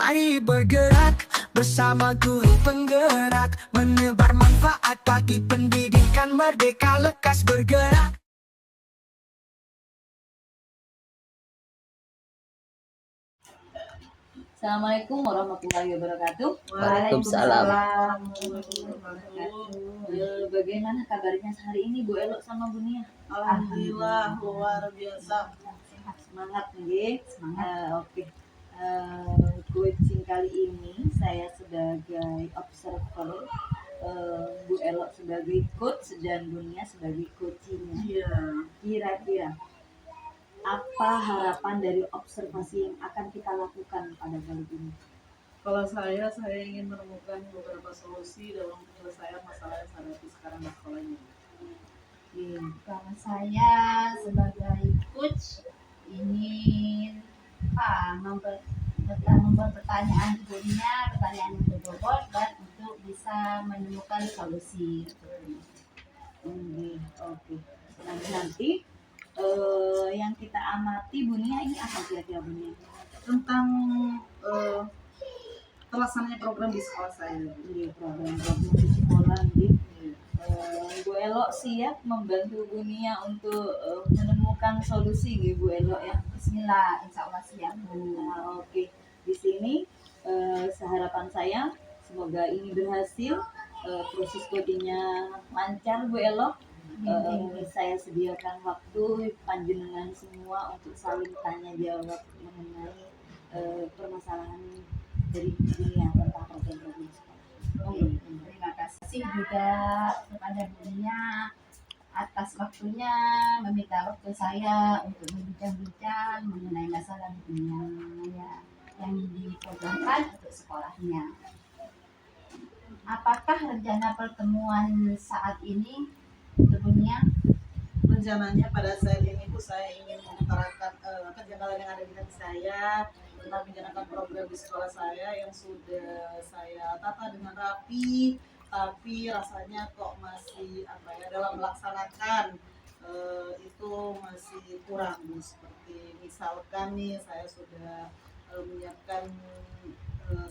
Mari bergerak bersama guru penggerak, menebar manfaat bagi pendidikan merdeka, lekas bergerak. Assalamualaikum warahmatullahi wabarakatuh. Waalaikumsalam. Bagaimana kabarnya hari ini Bu Elok sama Bu Nia? Alhamdulillah luar biasa. Sehat, semangat nih. Oke. Coaching kali ini saya sebagai observer, Bu Elok sebagai coach dan Bu Nia sebagai coachingnya. Iya. Kira-kira apa harapan dari observasi yang akan kita lakukan pada kali ini? Kalau saya ingin menemukan beberapa solusi dalam penyelesaian masalah yang saya hadapi sekarang di sekolah ini. Kalau saya sebagai coach ingin membuat pertanyaan sebelumnya, pertanyaan yang berbobot dan untuk bisa menemukan solusi. Oke. Nanti yang kita amati Bu Nia ini apa kira-kira Bu Nia? Tentang terlaksananya program di sekolah saya. Program di sekolah gitu. Bu Elok siap membantu Bu Nia untuk menemukan solusi gitu Bu Elok ya. Bismillah, insya Allah siap. Oke. Di sini seharapan saya semoga ini berhasil, proses codingnya lancar Bu Elok. Saya sediakan waktu panjenengan semua untuk saling tanya jawab mengenai permasalahan dari dunia tentang program sekolah. Terima kasih juga kepada Bu Nia atas waktunya, meminta waktu saya untuk berbincang-bincang mengenai masalah dunia yang diprogramkan untuk sekolahnya. Apakah rencana pertemuan saat ini untuk Bu Nia? Rencananya pada saat ini Bu, saya ingin mengutarakan kejanggalan yang ada di hati saya tentang menjalankan program di sekolah saya yang sudah saya tata dengan rapi, tapi rasanya kok masih dalam melaksanakan itu masih kurang Bu. Seperti misalkan nih, saya sudah menyiapkan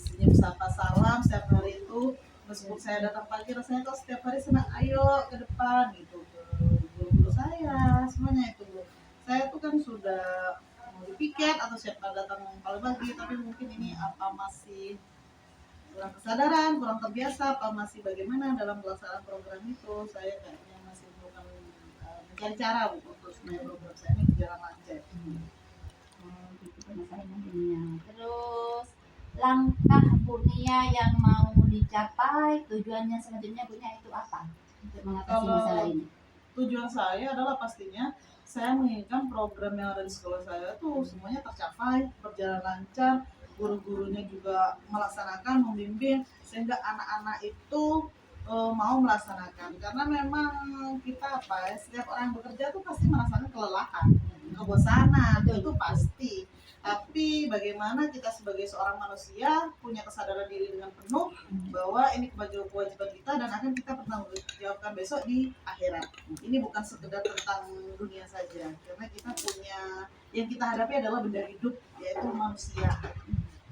senyum sapa salam setiap hari itu, meskipun saya datang pagi rasanya kok setiap hari senang ayo ke depan gitu guru-guru saya semuanya itu Bu. Saya tuh kan sudah mau dipiket atau siapa datang paling pagi, tapi mungkin ini apa masih kurang kesadaran, kurang terbiasa, apa masih bagaimana dalam pelaksanaan program itu. Saya kayaknya masih bukan mencari cara Bu untuk supaya program saya ini berjalan lancar. Terus langkah Bu Nia yang mau dicapai, tujuannya selanjutnya Bu Nia itu apa untuk mengatasi masalah ini? Tujuan saya adalah pastinya saya menginginkan program yang ada di sekolah saya tuh semuanya tercapai, berjalan lancar, guru-gurunya juga melaksanakan, membimbing, sehingga anak-anak itu mau melaksanakan. Karena memang kita setiap orang bekerja tuh pasti merasakan kelelahan, kebosanan, itu pasti. Tapi bagaimana kita sebagai seorang manusia punya kesadaran diri dengan penuh bahwa ini kewajiban kita dan akan kita pertanggungjawabkan besok di akhirat. Ini bukan sekedar tentang dunia saja, karena kita punya yang kita hadapi adalah benda hidup, yaitu manusia,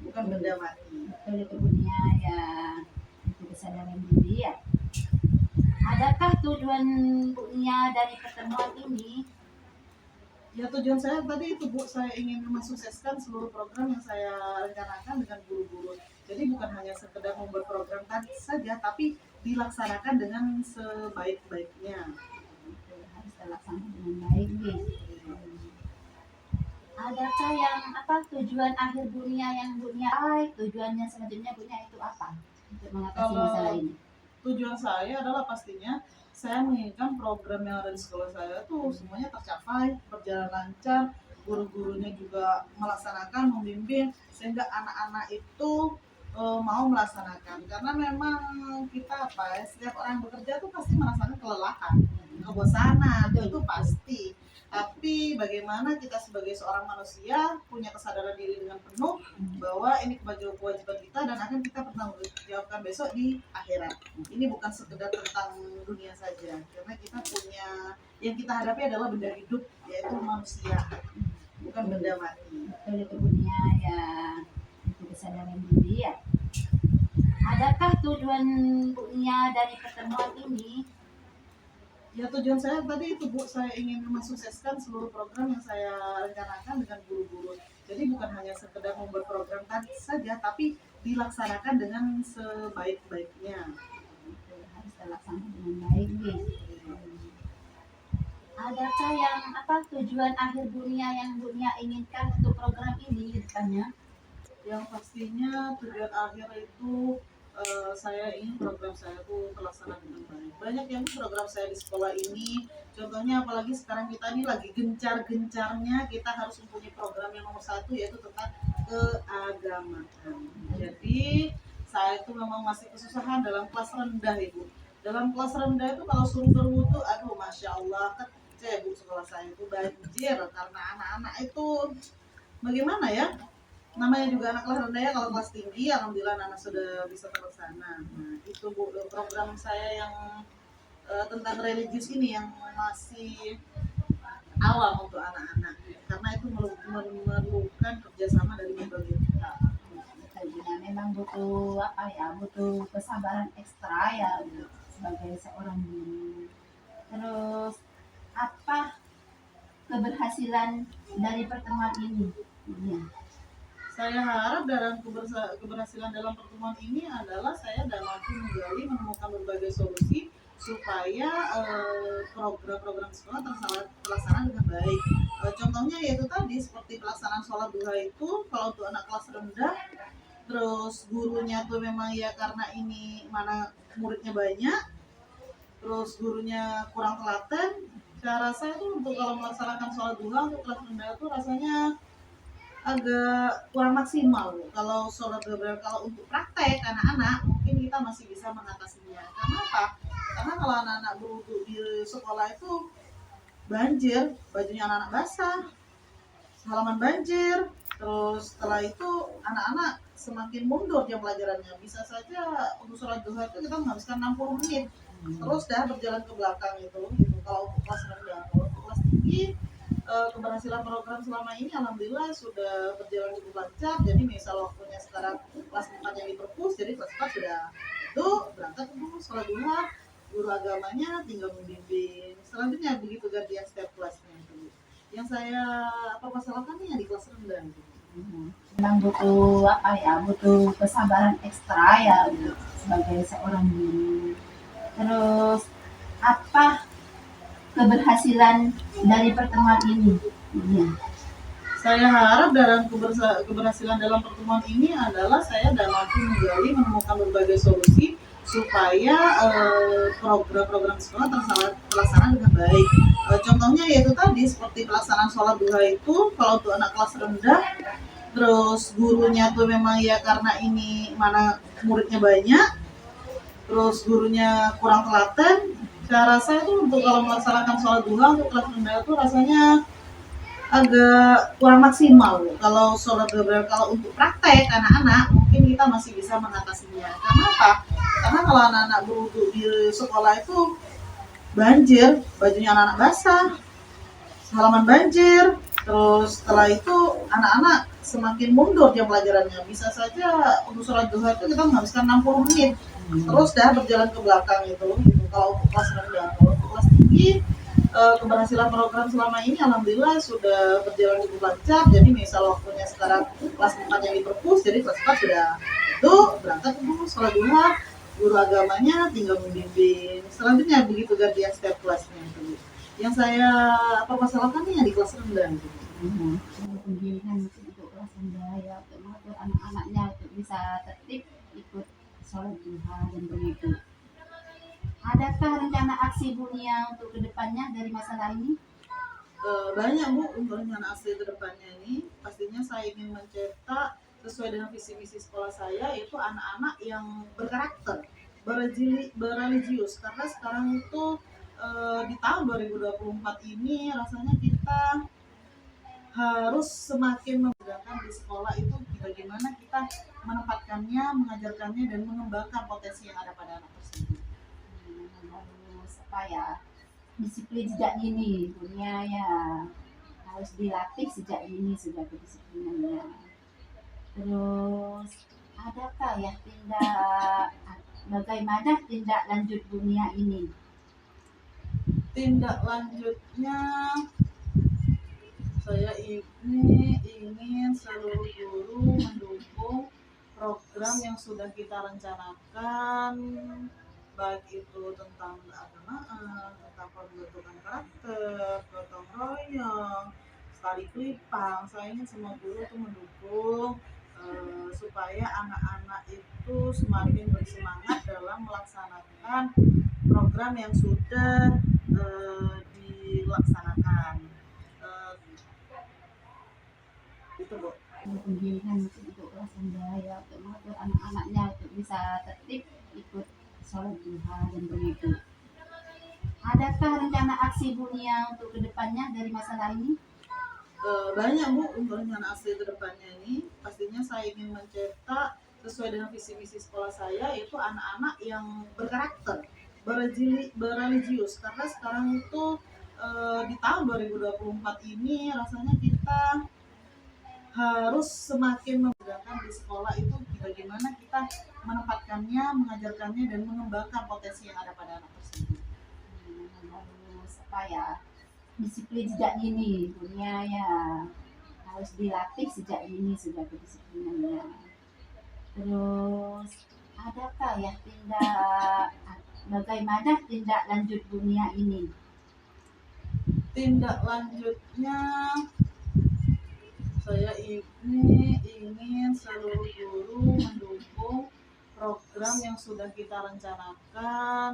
bukan benda mati. Betul itu Bu Nia ya, itu kesadaran diri ya. Adakah tujuan Bu Nia dari pertemuan ini? Ya, tujuan saya tadi itu Bu, saya ingin mensukseskan seluruh program yang saya rencanakan dengan guru-guru. Jadi bukan hanya sekedar membuat program tadi saja, tapi dilaksanakan dengan sebaik-baiknya. Harus terlaksana dengan baik nih. Adakah yang tujuan akhir Bu Nia yang Bu Nia tujuannya selanjutnya Bu Nia itu apa untuk mengatasi masalah ini? Tujuan saya adalah pastinya saya menginginkan program yang ada di sekolah saya tuh semuanya tercapai, berjalan lancar, guru-gurunya juga melaksanakan, membimbing, sehingga anak-anak itu mau melaksanakan. Karena memang kita setiap orang bekerja tuh pasti merasakan kelelahan, kebosanan, itu pasti. Tapi bagaimana kita sebagai seorang manusia punya kesadaran diri dengan penuh bahwa ini kewajiban kita dan akan kita pertanggungjawabkan besok di akhirat. Ini bukan sekedar tentang dunia saja, karena kita punya yang kita hadapi adalah benda hidup, yaitu manusia, bukan benda mati. Betul itu Bu Nia ya, itu kesadaran kesadaran diri ya. Adakah tujuan Bu Nia dari pertemuan ini? Ya, tujuan saya tadi itu Bu, saya ingin mensukseskan seluruh program yang saya rencanakan dengan guru-guru. Jadi bukan hanya sekedar membuat program tadi saja, tapi dilaksanakan dengan sebaik-baiknya. Harus terlaksana dengan baik nih. Adakah yang tujuan akhir Bu Nia yang Bu Nia inginkan untuk program ini ke depannya? Yang pastinya tujuan akhir itu saya ingin program saya itu terlaksana dengan baik. Banyak yang program saya di sekolah ini, contohnya apalagi sekarang kita ini lagi gencar-gencarnya kita harus mempunyai program yang nomor satu, yaitu tentang keagamaan. Jadi saya itu memang masih kesusahan dalam kelas rendah Ibu. Dalam kelas rendah itu kalau suruh berwudu, aduh Masya Allah, kece Bu, sekolah saya itu banjir karena anak-anak itu bagaimana ya, namanya juga anak kelas rendah ya. Kalau kelas tinggi alhamdulillah anak sudah bisa terlaksana. Nah itu Bu, program saya yang tentang religius ini yang masih awam untuk anak-anak, karena itu memerlukan kerjasama dari berbagai pihak. Nah, memang butuh kesabaran ekstra ya sebagai seorang guru. Terus apa keberhasilan dari pertemuan ini? Ya. Saya harap dalam keberhasilan dalam pertemuan ini adalah saya dapat menggali menemukan berbagai solusi supaya program-program sekolah terlaksana dengan baik. Contohnya yaitu tadi seperti pelaksanaan sholat duha itu, kalau untuk anak kelas rendah, terus gurunya tuh memang ya karena ini mana muridnya banyak, terus gurunya kurang telaten. Saya rasa itu untuk kalau melaksanakan sholat duha untuk kelas rendah itu rasanya agak kurang maksimal. Kalau sholat duha, kalau untuk praktek anak-anak mungkin kita masih bisa mengatasinya. Karena apa? Karena kalau anak-anak berwudu di sekolah itu banjir, bajunya anak-anak basah, halaman banjir, terus setelah itu anak-anak semakin mundur jam pelajarannya. Bisa saja untuk sholat duha itu kita menghabiskan 60 menit, terus dah berjalan ke belakang itu kalau untuk kelas rendah. Kalau untuk kelas tinggi, keberhasilan program selama ini alhamdulillah sudah berjalan cukup lancar. Jadi misal waktunya sekarang kelas 4 yang di perpus, jadi kelas 4 sudah itu berangkat dulu sholat duha, guru agamanya tinggal membimbing. Selanjutnya begitu gantian setiap kelasnya itu. Yang saya masalahkan nih yang di kelas rendah gitu. Memang butuh kesabaran ekstra ya sebagai seorang guru. Terus apa keberhasilan dari pertemuan ini? Ya. Saya harap dalam keberhasilan dalam pertemuan ini adalah saya dapat menggali menemukan berbagai solusi supaya program-program sekolah terlaksana dengan baik. Contohnya yaitu tadi seperti pelaksanaan sholat duha itu, kalau untuk anak kelas rendah, terus gurunya tuh memang ya karena ini mana muridnya banyak, terus gurunya kurang telaten. Saya rasa itu untuk kalau melaksanakan sholat duha untuk kelas rendah itu rasanya agak kurang maksimal. Kalau sholat duha, kalau untuk praktek anak-anak mungkin kita masih bisa mengatasinya. Karena apa? Karena kalau anak-anak berwudu di sekolah itu banjir, bajunya anak-anak basah, halaman banjir, terus setelah itu anak-anak semakin mundur jam pelajarannya. Bisa saja untuk sholat duha itu kita menghabiskan 60 menit, terus dah berjalan ke belakang itu kalau untuk kelas rendah. Kalau untuk kelas tinggi, keberhasilan program selama ini alhamdulillah sudah berjalan cukup lancar. Jadi misal waktunya sekarang kelas 4 yang di perpus, jadi kelas 4 sudah itu berangkat dulu sholat duha, guru agamanya tinggal membimbing. Selanjutnya begitu gantian setiap kelasnya itu. Yang saya masalahkan nih yang di kelas rendah gitu. Pembimbingan untuk kelas rendah ya, untuk mengatur anak-anaknya untuk bisa tertib ikut sholat duha dan begitu. Adakah rencana aksi Bu Nia untuk kedepannya dari masalah ini? Banyak Bu untuk rencana aksi kedepannya ini. Pastinya saya ingin mencetak sesuai dengan visi misi sekolah saya, yaitu anak-anak yang berkarakter, bereligius. Karena sekarang itu di tahun 2024 ini rasanya kita harus semakin membedakan di sekolah itu bagaimana kita menempatkannya, mengajarkannya, dan mengembangkan potensi yang ada pada anak tersebut. Harus disiplin sejak dini, Bu Nia ya harus dilatih sejak dini sudah kedisiplinannya. Terus ya tindak bagaimana tindak lanjut Bunia ini? Tindak lanjutnya, saya ini ingin seluruh guru mendukung program yang sudah kita rencanakan, baik itu tentang keagamaan, tentang pembentukan karakter, gotong royong, tali kelipang. Saya ingin semua guru itu mendukung supaya anak-anak itu semakin bersemangat dalam melaksanakan program yang sudah dilaksanakan. Itu Bu. Pembimbingan untuk kelas daya untuk mengatur anak-anaknya untuk bisa tertib ikut sholat duha dan begitu. Adakah rencana aksi Bunia untuk kedepannya dari masalah ini? Banyak Bu untuk rencana aksi kedepannya ini. Pastinya saya ingin mencetak sesuai dengan visi misi sekolah saya, yaitu anak-anak yang berkarakter, bereligius. Karena sekarang itu di tahun 2024 ini rasanya kita harus semakin membedakan di sekolah itu bagaimana kita menempatkannya, mengajarkannya, dan mengembangkan potensi yang ada pada anak tersebut. Harus apa ya, disiplin sejak dini, Bunia ya harus dilatih sejak dini sudah kedisiplinannya. Terus adakah ya bagaimana tindak lanjut Bunia ini? Tindak lanjutnya, saya ini ingin seluruh guru mendukung program yang sudah kita rencanakan,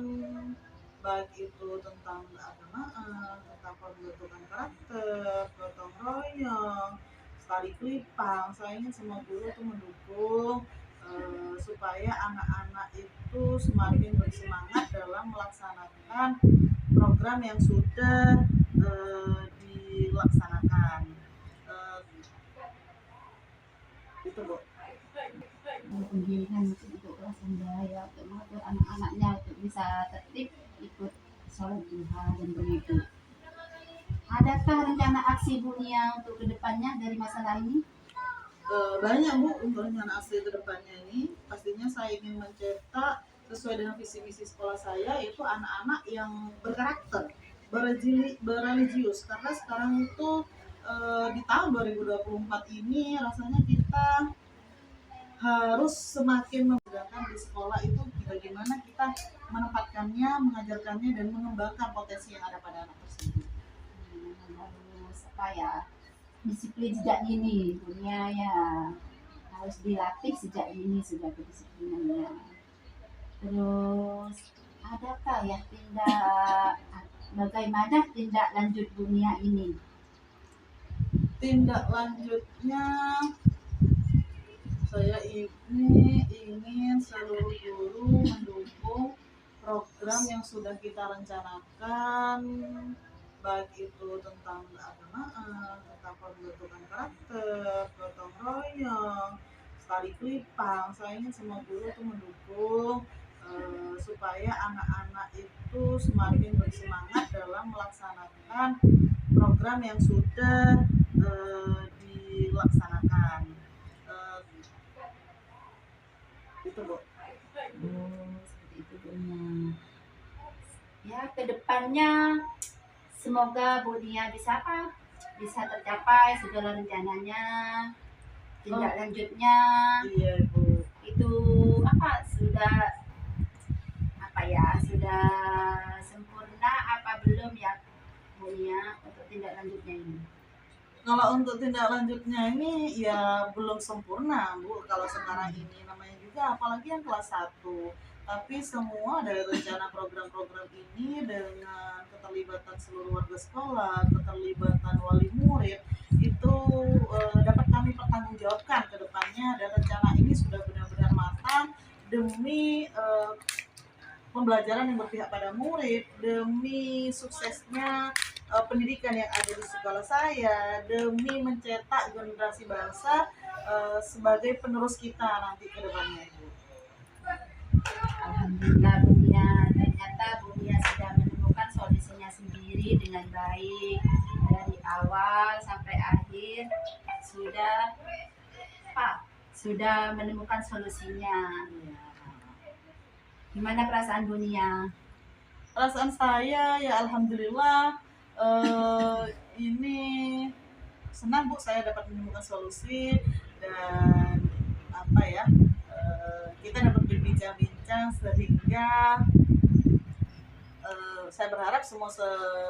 baik itu tentang keagamaan, tentang pembentukan karakter, gotong royong, tali kelipang. Saya ingin semua guru itu mendukung supaya anak-anak itu semakin bersemangat dalam melaksanakan program yang sudah dilaksanakan. Itu Bu. Pembimbingan untuk kelas daya untuk mengatur anak-anaknya untuk bisa tertib ikut sholat duha dan begitu. Adakah rencana aksi Bunia untuk kedepannya dari masalah ini? Banyak Bu untuk rencana aksi kedepannya ini. Pastinya saya ingin mencetak sesuai dengan visi misi sekolah saya, yaitu anak-anak yang berkarakter, bereligius. Karena sekarang itu di tahun 2024 ini rasanya kita harus semakin membedakan di sekolah itu bagaimana kita menempatkannya, mengajarkannya, dan mengembangkan potensi yang ada pada anak tersebut. Harus apa ya, disiplin sejak dini, Bunia ya harus dilatih sejak dini sudah kedisiplinannya. Terus adakah ya bagaimana tindak lanjut Bunia ini? Tindak lanjutnya, saya ini ingin seluruh guru mendukung program yang sudah kita rencanakan, baik itu tentang keagamaan, tentang pembentukan karakter, gotong royong, tali kelipang. Saya ingin semua guru itu mendukung supaya anak-anak itu semakin bersemangat dalam melaksanakan program yang sudah dilaksanakan. Itu Bu. Seperti itu Bunia. Ya kedepannya semoga Bunia bisa tercapai segala rencananya. Tindak lanjutnya Iya Bu. itu sudah sempurna apa belum ya Bunia untuk tindak lanjutnya ini? Kalau untuk tindak lanjutnya ini ya belum sempurna Bu. Kalau sekarang ini namanya juga apalagi yang kelas 1. Tapi semua dari rencana program-program ini dengan keterlibatan seluruh warga sekolah, keterlibatan wali murid itu dapat kami pertanggungjawabkan ke depannya, dan rencana ini sudah benar-benar matang demi pembelajaran yang berpihak pada murid, demi suksesnya pendidikan yang ada di sekolah saya, demi mencetak generasi bangsa sebagai penerus kita nanti ke depannya. Alhamdulillah Bunia, ternyata Bunia sudah menemukan solusinya sendiri dengan baik dari awal sampai akhir sudah sudah menemukan solusinya. Gimana perasaan Bu Nia? Perasaan saya ya alhamdulillah ini senang Bu, saya dapat menemukan solusi dan apa ya, kita dapat berbincang-bincang sehingga saya berharap semua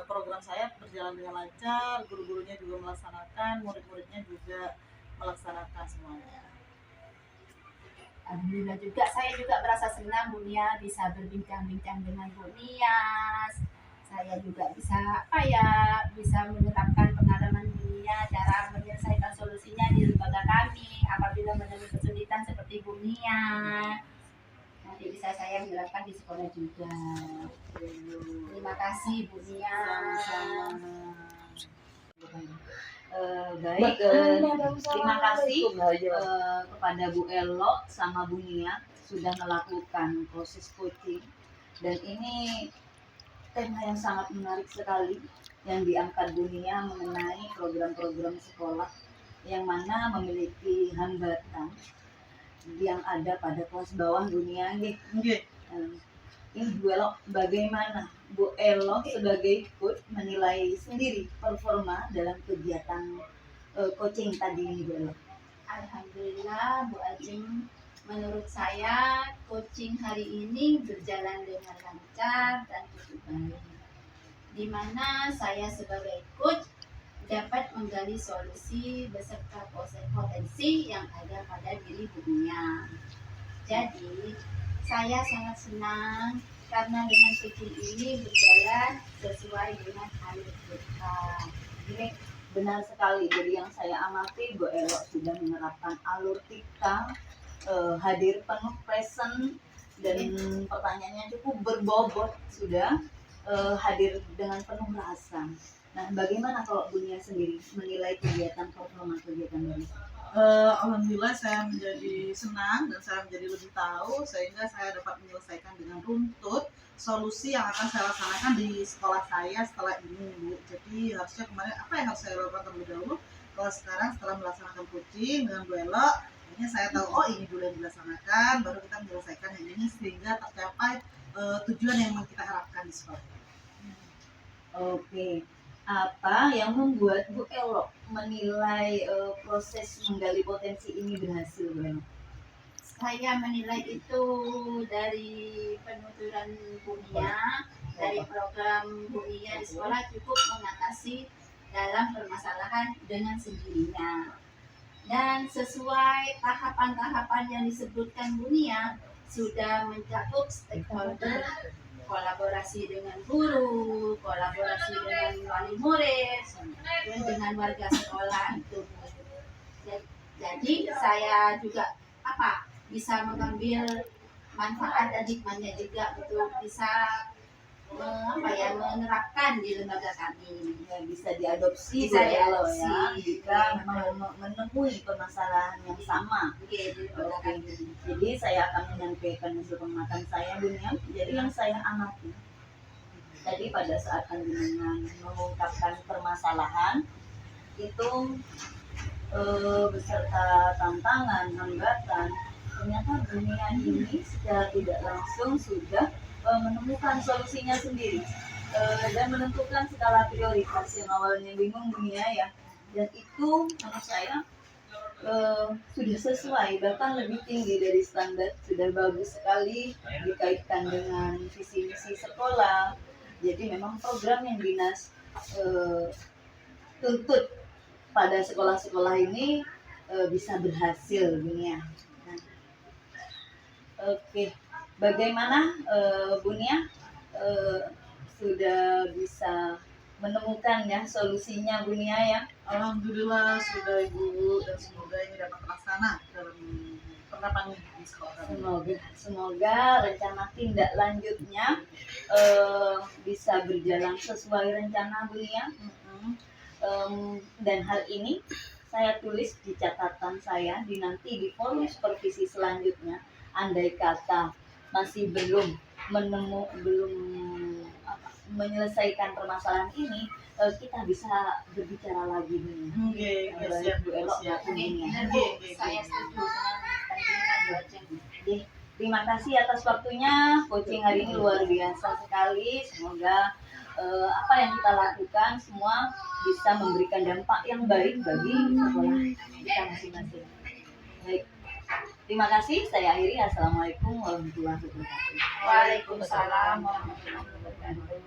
program saya berjalan dengan lancar, guru-gurunya juga melaksanakan, murid-muridnya juga melaksanakan semuanya. Alhamdulillah juga, saya juga merasa senang Bu Nia bisa berbincang-bincang dengan Bu Nia. Saya juga bisa bisa menerapkan pengalaman Bu Nia, cara menyelesaikan solusinya di lembaga kami apabila menemui kesulitan seperti Bu Nia. Nanti bisa saya menerapkan di sekolah juga. Terima kasih Bu Nia. Baik, terima kasih kepada Bu Elo sama Bu Nia sudah melakukan proses coaching, dan ini tema yang sangat menarik sekali yang diangkat Bu Nia mengenai program-program sekolah yang mana memiliki hambatan yang ada pada kelas bawah Bu Nia. Ini Bu Elo, bagaimana Bu Elo sebagai coach menilai sendiri performa dalam kegiatan coaching tadi ini Bu Elo? Alhamdulillah Bu Ajeng, menurut saya coaching hari ini berjalan dengan lancar dan cukup baik, di mana saya sebagai coach dapat menggali solusi beserta potensi yang ada pada diri Bu Nia. Jadi saya sangat senang karena dengan coaching ini berjalan sesuai dengan alur kita. Ini benar sekali. Jadi yang saya amati, Bu Elo sudah menerapkan alur tikta, hadir penuh present, dan pertanyaannya cukup berbobot, sudah hadir dengan penuh rasa. Nah, bagaimana kalau Bu Nia sendiri menilai kegiatan ini? Alhamdulillah saya menjadi senang dan saya menjadi lebih tahu sehingga saya dapat menyelesaikan dengan runtut solusi yang akan saya laksanakan di sekolah saya setelah ini Bu. Jadi harusnya kemarin apa yang harus saya lakukan terlebih dahulu, kalau sekarang setelah melaksanakan coaching dengan Bu Elo, ini saya tahu ini dulu yang dilaksanakan, baru kita menyelesaikan yang ini sehingga tercapai tujuan yang kita harapkan di sekolah. Oke. Apa yang membuat Bu Elo menilai proses menggali potensi ini berhasil, Bu Elo? Saya menilai itu dari penuturan Bu Nia, dari program Bu Nia di sekolah cukup mengatasi dalam permasalahan dengan sendirinya. Dan sesuai tahapan-tahapan yang disebutkan Bu Nia, sudah mencakup stakeholder, kolaborasi dengan guru, kolaborasi dengan wali murid, dan dengan warga sekolah itu. Jadi saya juga bisa mengambil manfaat dan hikmahnya juga untuk bisa menerapkan di lembaga kami. Ya, bisa diadopsi Bisa Bu Elo ya, diadopsi. jika menemui permasalahan yang sama. Oke, di lembaga kami. Jadi saya akan menyampaikan hasil pengamatan saya, Bu Nia. Jadi yang saya amati tadi pada saat panjenengan mengungkapkan permasalahan itu beserta tantangan, hambatan, ternyata Bu Nia ini secara tidak langsung sudah menemukan solusinya sendiri dan menentukan skala prioritas yang awalnya bingung Bu Nia ya, dan itu menurut saya sudah sesuai, bahkan lebih tinggi dari standar, sudah bagus sekali dikaitkan dengan visi misi sekolah. Jadi memang program yang dinas tuntut pada sekolah-sekolah ini bisa berhasil Bu Nia. Nah, oke, bagaimana Bu Nia sudah bisa menemukan ya solusinya Bu Nia ya? Alhamdulillah sudah Ibu, dan semoga ini dapat terlaksana dalam penerapan di sekolah. Semoga rencana tindak lanjutnya bisa berjalan sesuai rencana Bu Nia. Dan hal ini saya tulis di catatan saya nanti di forum supervisi selanjutnya. Andai kata masih belum menyelesaikan permasalahan ini, kita bisa berbicara lagi Bu Nia. Siap Bu Elo. Saya setuju dengan Jadi, terima kasih atas waktunya. Coaching hari ini luar biasa sekali. Semoga apa yang kita lakukan semua bisa memberikan dampak yang baik bagi sekolah kita masing-masing. Baik, terima kasih. Saya akhiri. Assalamualaikum warahmatullahi wabarakatuh. Waalaikumsalam warahmatullahi wabarakatuh.